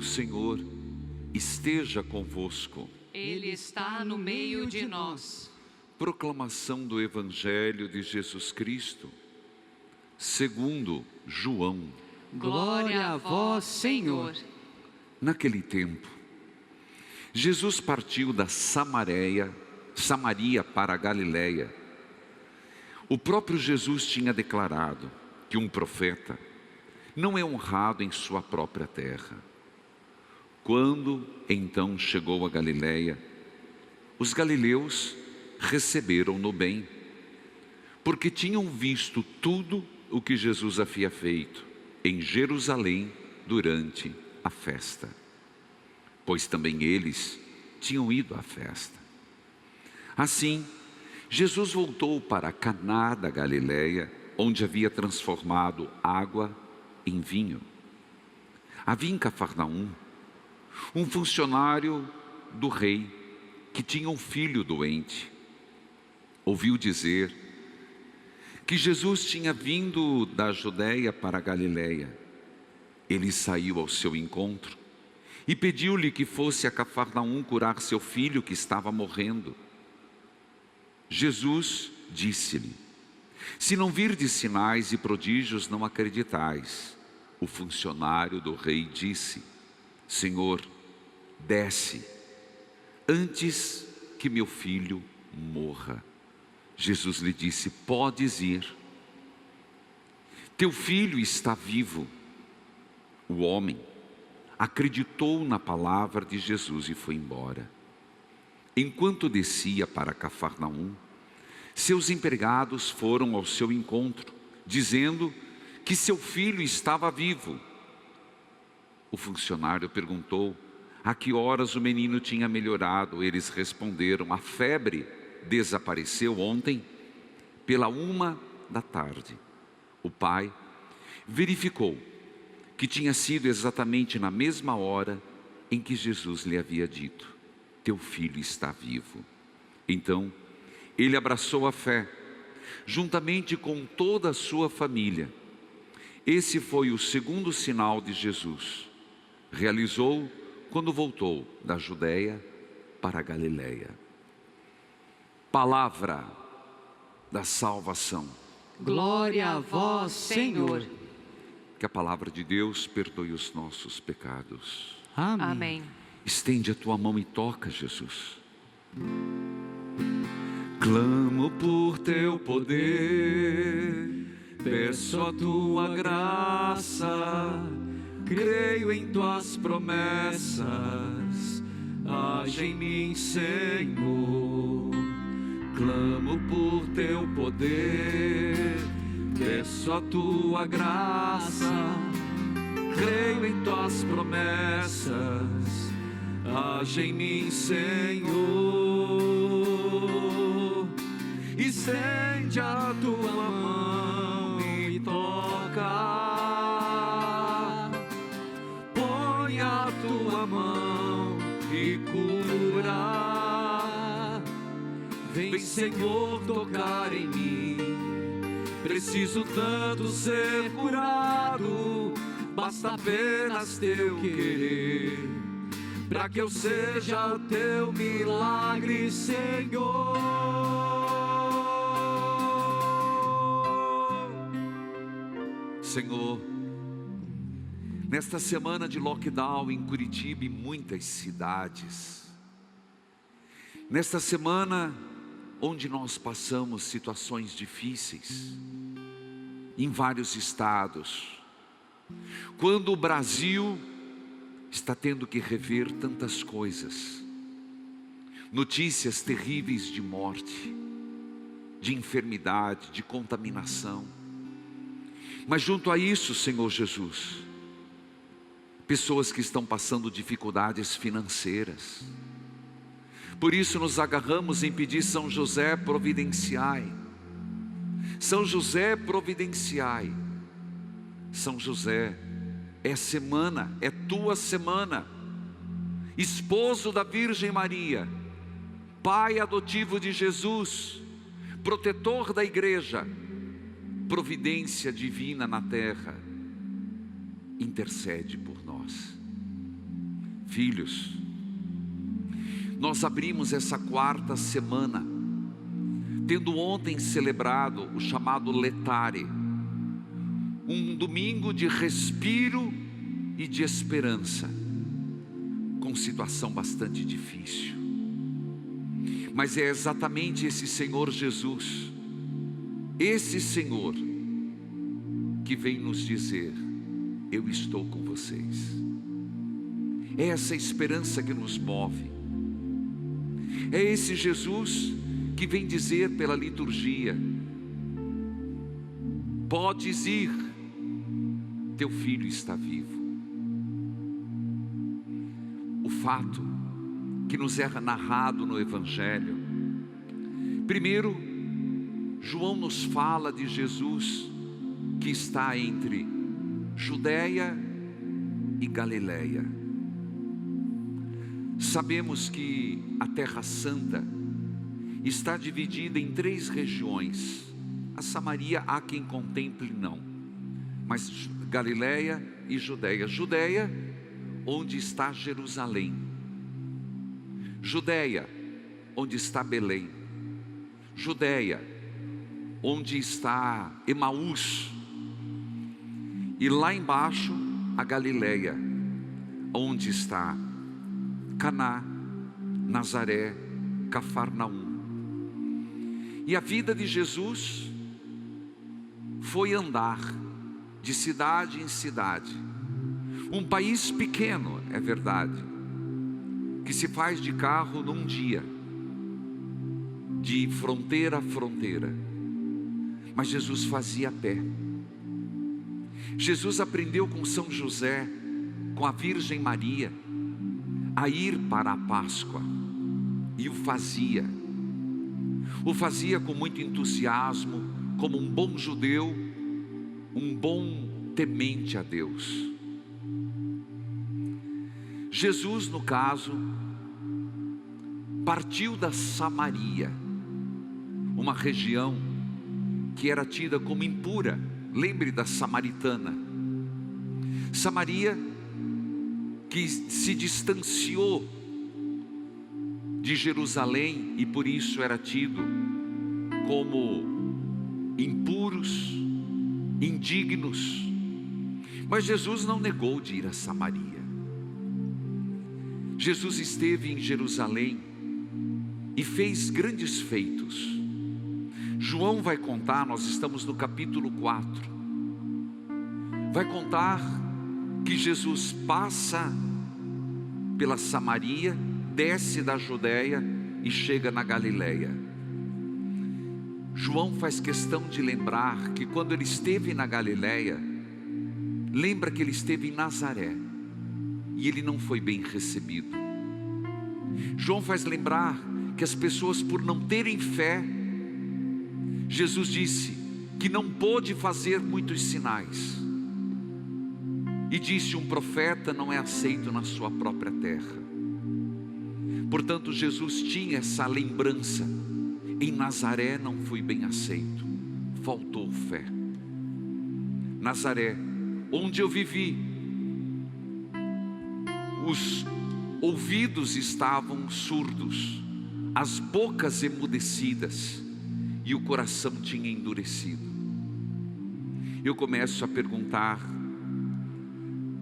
Senhor esteja convosco. Ele está no meio de nós. Proclamação do Evangelho de Jesus Cristo, segundo João. Glória a vós, Senhor. Naquele tempo, Jesus partiu da Samaria para a Galiléia. O próprio Jesus tinha declarado que um profeta não é honrado em sua própria terra. Quando então chegou a Galiléia, os galileus receberam-no bem, porque tinham visto tudo o que Jesus havia feito em Jerusalém durante a festa, pois também eles tinham ido à festa. Assim, Jesus voltou para Caná da Galiléia, onde havia transformado água em vinho. Havia em Cafarnaum um funcionário do rei que tinha um filho doente. Ouviu dizer que Jesus tinha vindo da Judéia para a Galiléia. Ele saiu ao seu encontro e pediu-lhe que fosse a Cafarnaum curar seu filho que estava morrendo. Jesus disse-lhe: se não virdes sinais e prodígios, não acreditais. O funcionário do rei disse: Senhor, desce, antes que meu filho morra. Jesus lhe disse: podes ir, teu filho está vivo. O homem acreditou na palavra de Jesus e foi embora. Enquanto descia para Cafarnaum, seus empregados foram ao seu encontro, dizendo que seu filho estava vivo. O funcionário perguntou a que horas o menino tinha melhorado. Eles responderam: a febre desapareceu ontem, pela 13h. O pai verificou que tinha sido exatamente na mesma hora em que Jesus lhe havia dito: teu filho está vivo. Então, ele abraçou a fé, juntamente com toda a sua família. Esse foi o segundo sinal de Jesus. Realizou quando voltou da Judéia para a Galiléia. Palavra da salvação. Glória a vós, Senhor. Que a palavra de Deus perdoe os nossos pecados. Amém. Estende a tua mão e toca, Jesus. Clamo por teu poder, peço a tua graça, creio em tuas promessas, age em mim, Senhor. Clamo por teu poder, peço a tua graça, creio em tuas promessas, age em mim, Senhor. Estende a tua mão e toca, põe a tua mão e cura. Vem, Senhor, tocar em mim, preciso tanto ser curado, basta apenas teu querer, para que eu seja o teu milagre, Senhor. Senhor, nesta semana de lockdown em Curitiba e muitas cidades, nesta semana onde nós passamos situações difíceis em vários estados, quando o Brasil está tendo que rever tantas coisas, notícias terríveis de morte, de enfermidade, de contaminação, mas junto a isso, Senhor Jesus, pessoas que estão passando dificuldades financeiras. Por isso nos agarramos em pedir: São José, providenciai. São José, providenciai. São José, é semana, é tua semana. Esposo da Virgem Maria, pai adotivo de Jesus, protetor da igreja, providência divina na terra, intercede por nós. Filhos, nós abrimos essa quarta semana, tendo ontem celebrado o chamado Letare, um domingo de respiro e de esperança, com situação bastante difícil. Mas é exatamente esse Senhor Jesus, esse Senhor, que vem nos dizer: eu estou com vocês. É essa esperança que nos move. É esse Jesus que vem dizer pela liturgia: podes ir, teu filho está vivo. O fato que nos é narrado no Evangelho, primeiro, João nos fala de Jesus que está entre Judeia e Galileia. Sabemos que a Terra Santa está dividida em 3 regiões. A Samaria há quem contemple não, mas Galileia e Judeia. Judeia, onde está Jerusalém. Judeia, onde está Belém. Judeia, onde está Emaús. E lá embaixo, a Galileia, onde está Caná, Nazaré, Cafarnaum. E a vida de Jesus foi andar de cidade em cidade. Um país pequeno, é verdade, que se faz de carro num dia, de fronteira a fronteira. Mas Jesus fazia a pé. Jesus aprendeu com São José, com a Virgem Maria, a ir para a Páscoa, e o fazia com muito entusiasmo, como um bom judeu, um bom temente a Deus. Jesus, no caso, partiu da Samaria, uma região que era tida como impura. Lembre da samaritana. Samaria, que se distanciou de Jerusalém e por isso era tido como impuros, indignos. Mas Jesus não negou de ir a Samaria. Jesus esteve em Jerusalém e fez grandes feitos. João vai contar, nós estamos no capítulo 4, vai contar que Jesus passa pela Samaria, desce da Judeia e chega na Galileia. João faz questão de lembrar que quando ele esteve na Galileia, lembra que ele esteve em Nazaré e ele não foi bem recebido. João faz lembrar que as pessoas, por não terem fé, Jesus disse que não pôde fazer muitos sinais. E disse: um profeta não é aceito na sua própria terra. Portanto, Jesus tinha essa lembrança: em Nazaré não fui bem aceito, faltou fé. Nazaré, onde eu vivi, os ouvidos estavam surdos, as bocas emudecidas, e o coração tinha endurecido. Eu começo a perguntar: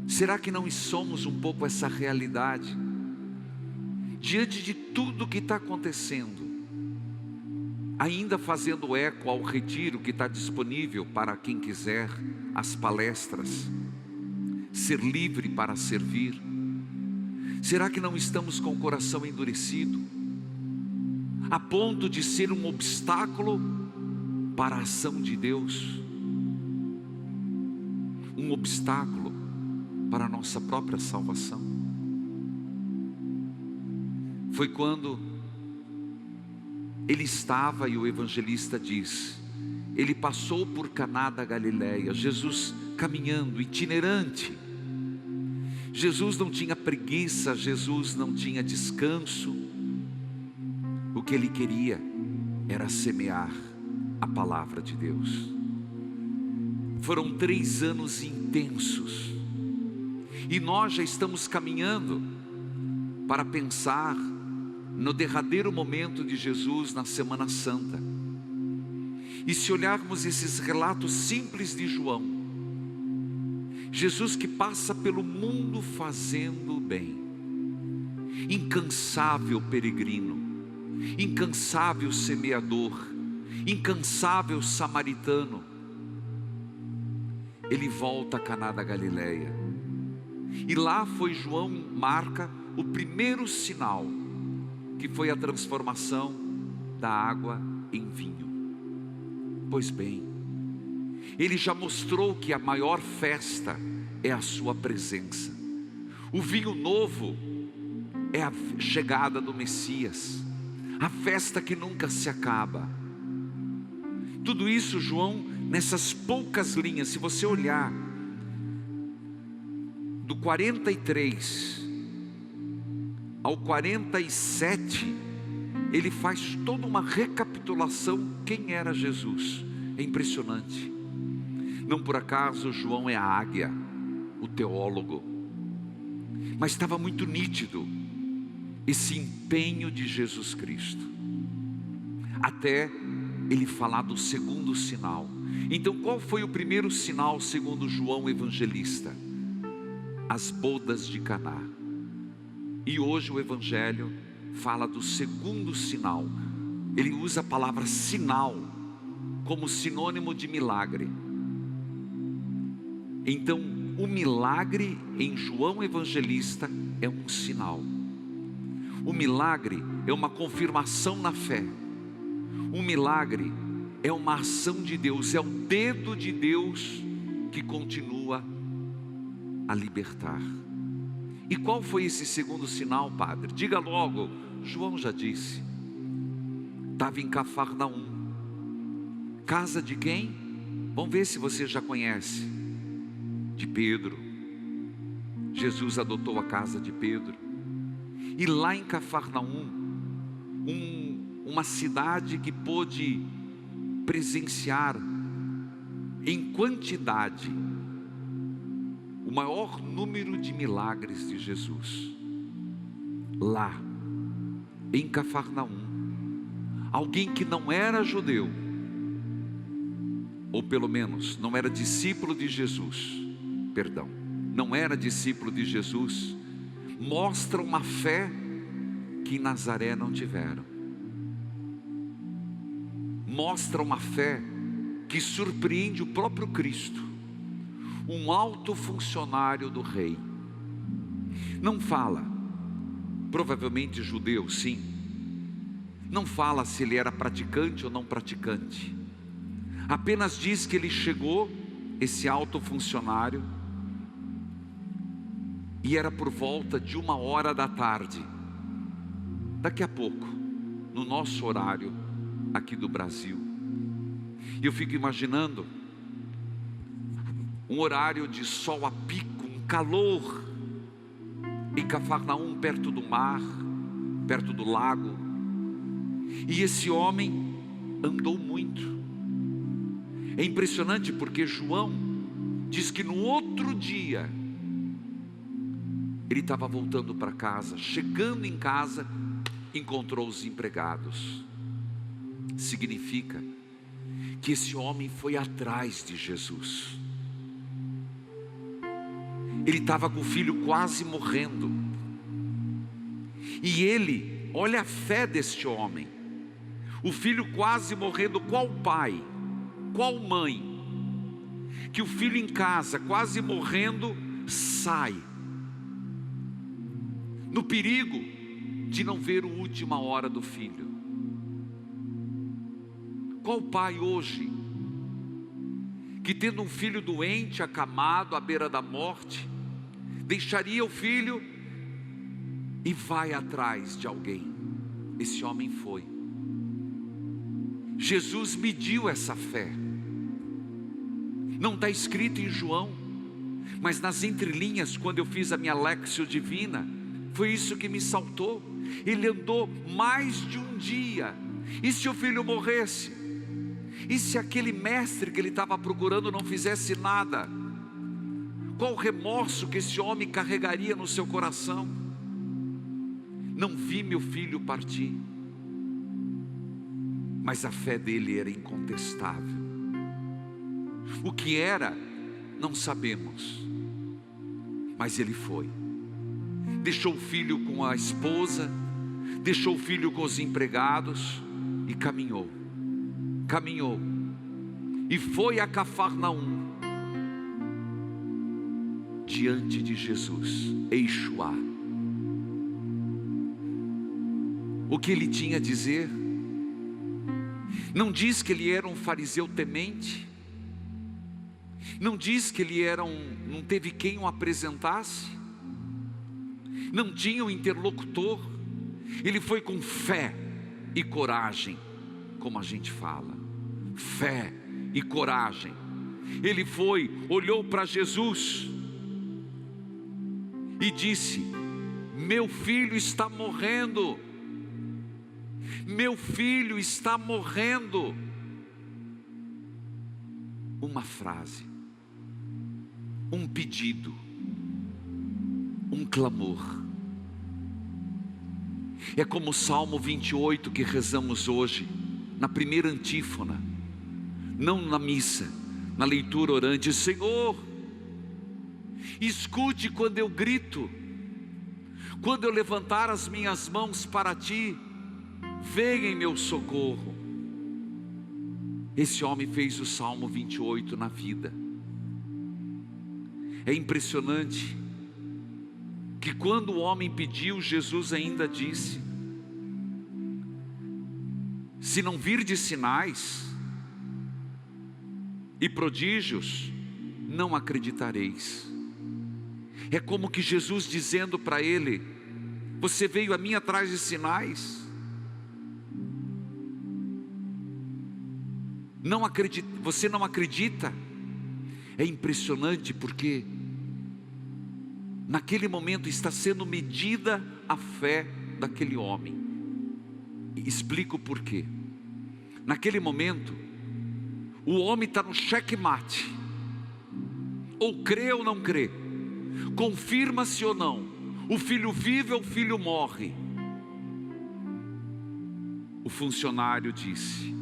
será que não somos um pouco essa realidade? Diante de tudo que está acontecendo, ainda fazendo eco ao retiro que está disponível para quem quiser, as palestras, ser livre para servir. Será que não estamos com o coração endurecido, a ponto de ser um obstáculo para a ação de Deus? Um obstáculo para a nossa própria salvação? Foi quando ele estava, e o evangelista diz, ele passou por Caná da Galileia, Jesus caminhando, itinerante. Jesus não tinha preguiça, Jesus não tinha descanso. O que ele queria era semear a palavra de Deus. Foram 3 anos intensos, e nós já estamos caminhando para pensar no derradeiro momento de Jesus na Semana Santa. E se olharmos esses relatos simples de João, Jesus que passa pelo mundo fazendo o bem, incansável peregrino, incansável semeador, incansável samaritano, ele volta a Caná da Galileia, e lá foi João marca o primeiro sinal, que foi a transformação da água em vinho. Pois bem, ele já mostrou que a maior festa é a sua presença. O vinho novo é a chegada do Messias, a festa que nunca se acaba. Tudo isso João, nessas poucas linhas, se você olhar do 43 ao 47, ele faz toda uma recapitulação quem era Jesus. É impressionante. Não por acaso João é a águia, o teólogo, mas estava muito nítido esse empenho de Jesus Cristo, até ele falar do segundo sinal. Então qual foi o primeiro sinal segundo João Evangelista? As bodas de Caná. E hoje o Evangelho fala do segundo sinal. Ele usa a palavra sinal como sinônimo de milagre. Então o milagre em João Evangelista é um sinal. O milagre é uma confirmação na fé. O milagre é uma ação de Deus, é o dedo de Deus que continua a libertar. E qual foi esse segundo sinal, padre? Diga logo. João já disse. Estava em Cafarnaum. Casa de quem? Vamos ver se você já conhece. De Pedro. Jesus adotou a casa de Pedro. E lá em Cafarnaum, uma cidade que pôde presenciar em quantidade o maior número de milagres de Jesus. Lá em Cafarnaum, alguém que não era judeu, ou pelo menos não era discípulo de Jesus, não era discípulo de Jesus, mostra uma fé que em Nazaré não tiveram. Mostra uma fé que surpreende o próprio Cristo, um alto funcionário do rei. Não fala, provavelmente judeu, sim. Não fala se ele era praticante ou não praticante. Apenas diz que ele chegou, esse alto funcionário, e era por volta de 1h da tarde. Daqui a pouco, no nosso horário aqui do Brasil. E eu fico imaginando um horário de sol a pico, um calor em Cafarnaum, perto do mar, perto do lago. E esse homem andou muito. É impressionante porque João diz que no outro dia ele estava voltando para casa. Chegando em casa, encontrou os empregados. Significa que esse homem foi atrás de Jesus. Ele estava com o filho quase morrendo. E ele, olha a fé deste homem. O filho quase morrendo, qual pai, qual mãe, que o filho em casa quase morrendo, sai no perigo de não ver a última hora do filho. Qual pai hoje, que tendo um filho doente, acamado, à beira da morte, deixaria o filho e vai atrás de alguém? Esse homem foi. Jesus mediu essa fé. Não está escrito em João, mas nas entrelinhas, quando eu fiz a minha Lexio Divina, foi isso que me saltou. Ele andou mais de um dia. E se o filho morresse? E se aquele mestre que ele estava procurando não fizesse nada? Qual o remorso que esse homem carregaria no seu coração? não vi meu filho partir. Mas a fé dele era incontestável. O que era, não sabemos. Mas ele foi. Deixou o filho com a esposa, deixou o filho com os empregados e caminhou. Caminhou. E foi a Cafarnaum, diante de Jesus, Yeshua. O que ele tinha a dizer? Não diz que ele era um fariseu temente. Não diz que ele era não teve quem o apresentasse. Não tinha um interlocutor. Ele foi com fé e coragem, como a gente fala. Fé e coragem. Ele foi, olhou para Jesus e disse: meu filho está morrendo. Meu filho está morrendo. Uma frase, um pedido, um clamor. É como o Salmo 28 que rezamos hoje, na primeira antífona, não na missa, na leitura orante. Senhor, escute quando eu grito, quando eu levantar as minhas mãos para Ti, venha em meu socorro. Esse homem fez o Salmo 28 na vida. É impressionante que quando o homem pediu, Jesus ainda disse: se não virdes sinais e prodígios, não acreditareis. É como que Jesus dizendo para ele: você veio a mim atrás de sinais? Não acredita, você não acredita? É impressionante porque naquele momento está sendo medida a fé daquele homem. E explico por quê. Naquele momento, o homem está no checkmate. Ou crê ou não crê. Confirma-se ou não. O filho vive ou o filho morre. O funcionário disse,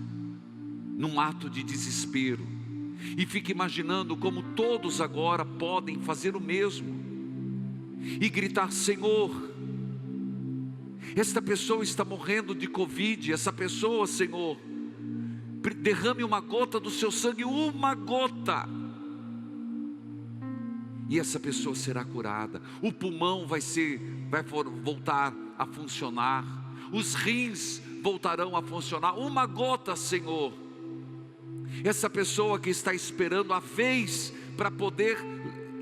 num ato de desespero, e fica imaginando como todos agora podem fazer o mesmo e gritar: Senhor, esta pessoa está morrendo de Covid. Essa pessoa, Senhor, derrame uma gota do seu sangue, uma gota, e essa pessoa será curada. O pulmão vai voltar a funcionar, os rins voltarão a funcionar. Uma gota, Senhor. Essa pessoa que está esperando a vez para poder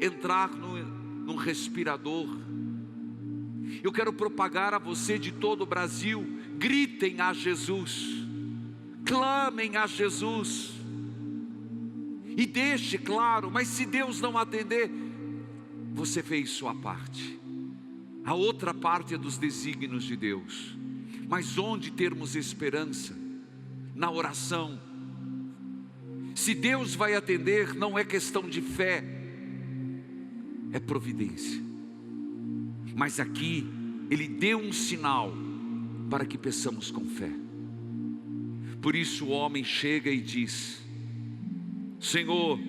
entrar num respirador. Eu quero propagar a você de todo o Brasil: gritem a Jesus, clamem a Jesus, e deixe claro, mas se Deus não atender, você fez sua parte. A outra parte é dos desígnios de Deus. Mas onde termos esperança? Na oração. Se Deus vai atender, não é questão de fé, é providência. Mas aqui Ele deu um sinal para que peçamos com fé. Por isso o homem chega e diz: Senhor,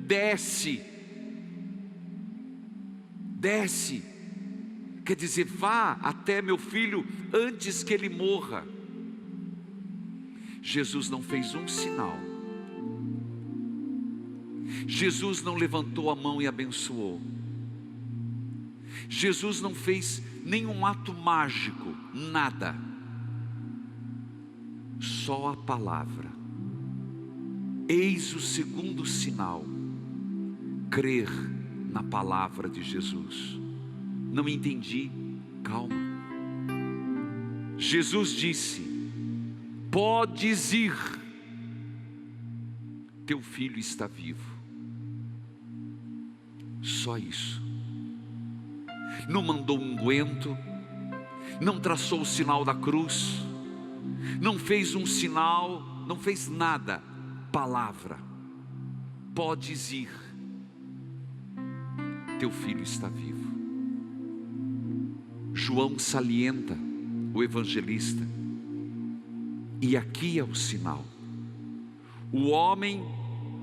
desce. Desce, quer dizer, vá até meu filho antes que ele morra. Jesus não fez um sinal. Jesus não levantou a mão e abençoou. Jesus não fez nenhum ato mágico, nada. Só a palavra. Eis o segundo sinal: crer na palavra de Jesus. Não entendi, calma. Jesus disse: podes ir, teu filho está vivo. Só isso. Não mandou unguento, não traçou o sinal da cruz, não fez um sinal, não fez nada. Palavra: podes ir, teu filho está vivo. João salienta, o evangelista, e aqui é o sinal. O homem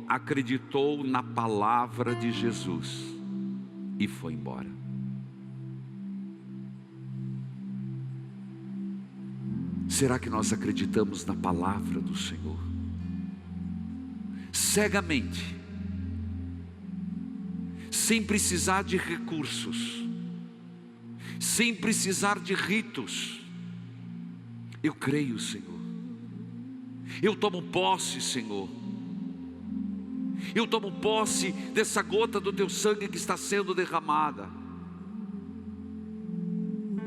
acreditou na palavra de Jesus e foi embora. Será que nós acreditamos na palavra do Senhor? Cegamente, sem precisar de recursos, sem precisar de ritos. Eu creio, Senhor. Eu tomo posse, Senhor. Eu tomo posse dessa gota do teu sangue que está sendo derramada.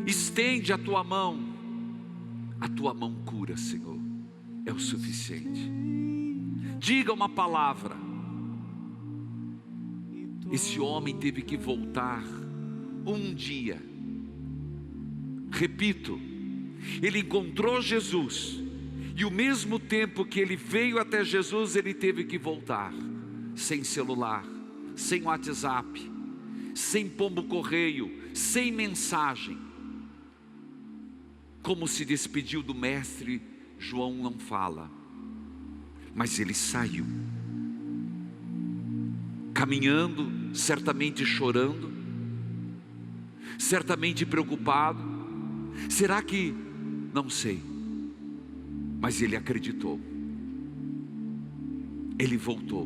Estende a tua mão. A tua mão cura, Senhor. É o suficiente. Diga uma palavra. Esse homem teve que voltar um dia. Repito, ele encontrou Jesus, e o mesmo tempo que ele veio até Jesus, ele teve que voltar. Sem celular, sem WhatsApp, sem pombo correio, sem mensagem. Como se despediu do mestre, João não fala, mas ele saiu, caminhando, certamente chorando, certamente preocupado. Será que, não sei, mas ele acreditou, ele voltou,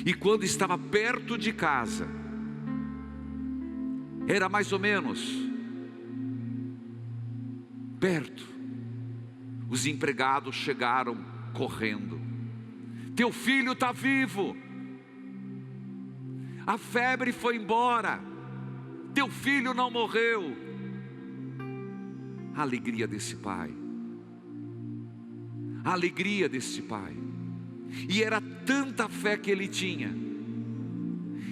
e quando estava perto de casa, era mais ou menos perto, os empregados chegaram correndo: teu filho está vivo, a febre foi embora, teu filho não morreu. A alegria desse pai, a alegria desse pai, e era tanta fé que ele tinha,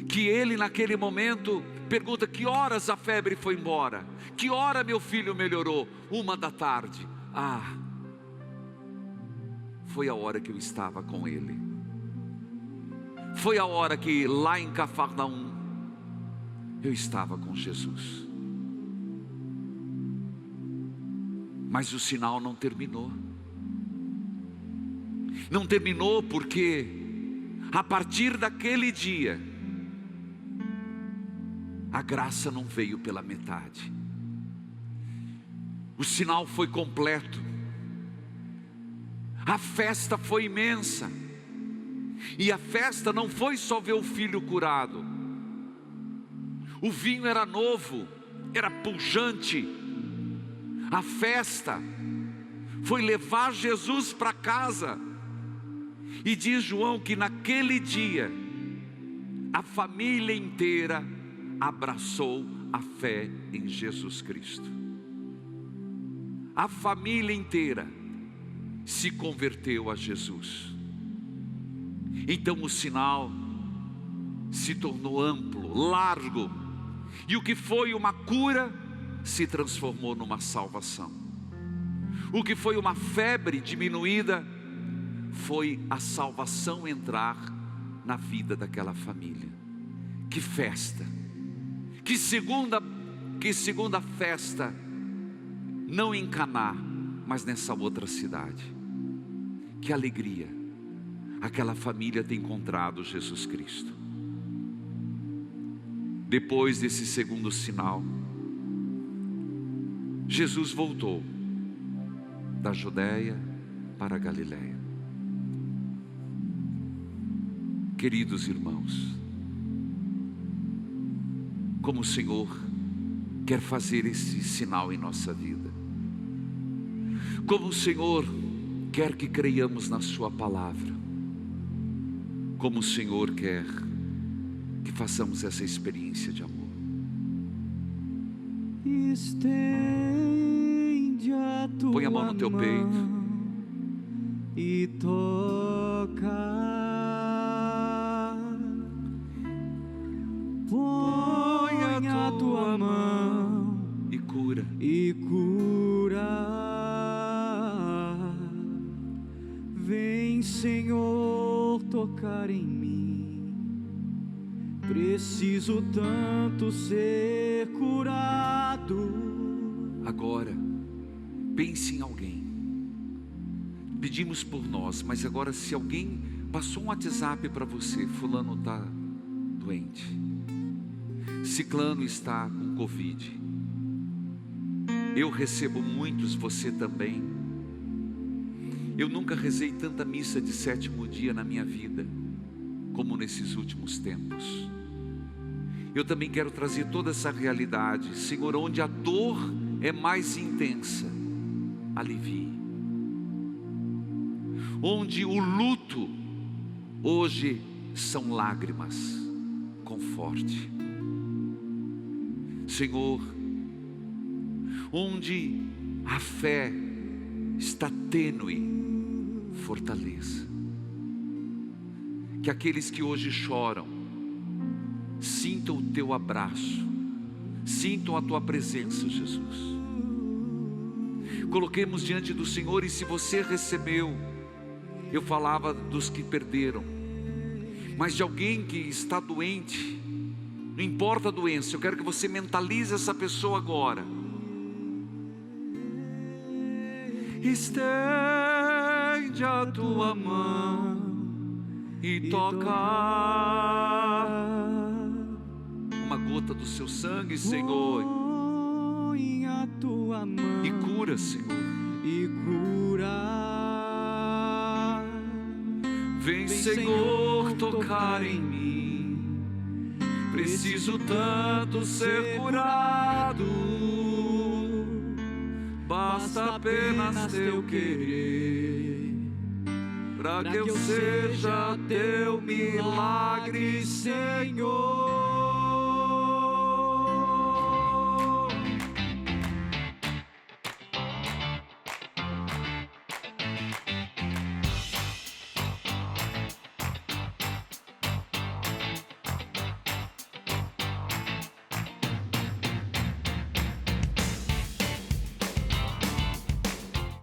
que ele naquele momento pergunta: que horas a febre foi embora? Que hora meu filho melhorou? 1h. Ah, foi a hora que eu estava com ele. Foi a hora que lá em Cafarnaum eu estava com Jesus. Mas o sinal não terminou. Não terminou porque a partir daquele dia a graça não veio pela metade. O sinal foi completo. A festa foi imensa. E a festa não foi só ver o filho curado. O vinho era novo, era pujante. A festa foi levar Jesus para casa. E diz João que naquele dia a família inteira abraçou a fé em Jesus Cristo. A família inteira se converteu a Jesus. Então o sinal se tornou amplo, largo, e o que foi uma cura se transformou numa salvação. O que foi uma febre diminuída foi a salvação entrar na vida daquela família. Que festa! Que segunda festa, não em Caná, mas nessa outra cidade. Que alegria! Aquela família tem encontrado Jesus Cristo. Depois desse segundo sinal, Jesus voltou da Judeia para a Galileia. Queridos irmãos, como o Senhor quer fazer esse sinal em nossa vida, como o Senhor quer que creiamos na sua palavra, como o Senhor quer que façamos essa experiência de amor. Estende a tua Põe a mão no teu peito e toca. Põe a tua mão e cura. e cura. Vem, Senhor, tocar em mim. Preciso tanto ser curado. Agora, pense em alguém. Pedimos por nós, mas agora se alguém passou um WhatsApp para você, fulano está doente, ciclano está com Covid. Eu recebo muitos, você também. Eu nunca rezei tanta missa de 7º dia na minha vida, como nesses últimos tempos. Eu também quero trazer toda essa realidade. Senhor, onde a dor é mais intensa, alivie. Onde o luto hoje são lágrimas, conforte. Senhor, onde a fé está tênue, fortaleça. Que aqueles que hoje choram sintam o teu abraço, sintam a tua presença, Jesus. Coloquemos diante do Senhor, e se você recebeu, eu falava dos que perderam, mas de alguém que está doente, não importa a doença, eu quero que você mentalize essa pessoa agora. Estende a tua mão E toca uma gota do seu sangue, Senhor, põe a tua mão e cura, Senhor. e cura. Vem, Senhor, tocar em mim. Preciso tanto ser curado. Basta apenas teu querer, para que eu seja teu milagre, Senhor.